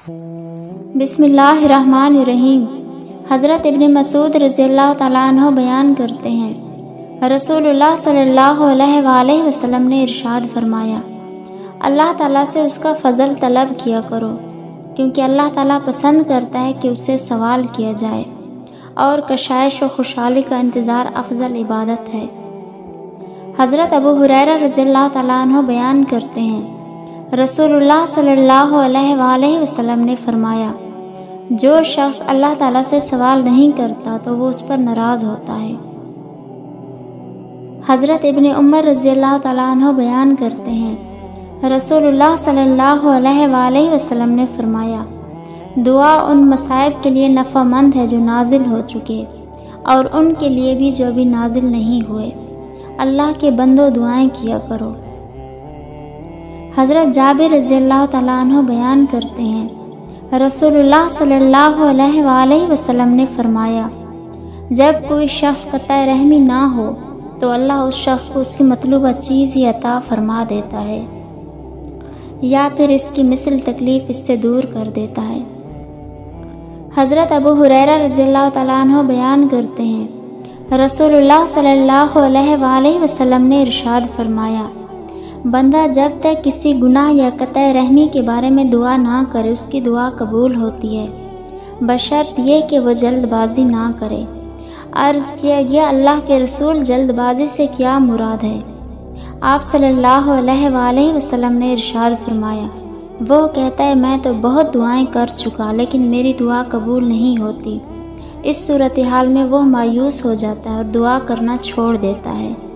बिस्मिल्लाहिर्रहमानिर्रहीम। हज़रत इब्न मसूद रज़ियल्लाहु तआला अन्हु बयान करते हैं, रसूलुल्लाह सल्लल्लाहु अलैहि वसल्लम ने इरशाद फरमाया, अल्लाह ताला से उसका फ़ज़ल तलब किया करो, क्योंकि अल्लाह ताला पसंद करता है कि उससे सवाल किया जाए, और कशाइश और खुशहाली का इंतज़ार अफजल इबादत है। हज़रत अबू हुरैरा रज़ियल्लाहु तआला अन्हु बयान करते हैं, रसूलुल्लाह सल्लल्लाहु अलैहि वसल्लम ने फरमाया, जो शख्स अल्लाह ताला से सवाल नहीं करता तो वो उस पर नाराज़ होता है। हज़रत इब्न उमर रज़ियल्लाहु तआला अन्हु बयान करते हैं, रसूलुल्लाह सल्लल्लाहु अलैहि वसल्लम ने फरमाया, दुआ उन मसाइब के लिए नफ़ामंद है जो नाजिल हो चुके और उनके लिए भी जो अभी नाजिल नहीं हुए। अल्लाह के बंदो दुआएं किया करो। हज़रत जाबिर रज़ियल्लाहु तआला अन्हु बयान करते हैं, रसूलुल्लाह सल्लल्लाहु अलैहि वसल्लम ने फरमाया, जब कोई शख्स कतई रहमी ना हो तो अल्लाह उस शख्स को उसकी मतलूबा चीज़ ही अता फरमा देता है, या फिर इसकी मिसल तकलीफ़ इससे दूर कर देता है। हज़रत अबू हुरैरा रज़ियल्लाहु तआला अन्हु बयान करते हैं, रसूलुल्लाह सल्लल्लाहु अलैहि वसल्लम ने इरशाद फरमाया, बंदा जब तक किसी गुनाह या कतई रहमी के बारे में दुआ ना करे उसकी दुआ कबूल होती है, बशर्त ये कि वह जल्दबाजी ना करे। अर्ज़ किया गया, अल्लाह के रसूल, जल्दबाजी से क्या मुराद है? आप सल्लल्लाहु अलैहि वसल्लम ने इरशाद फरमाया, वो कहता है, मैं तो बहुत दुआएं कर चुका लेकिन मेरी दुआ कबूल नहीं होती। इस सूरत हाल में वह मायूस हो जाता है और दुआ करना छोड़ देता है।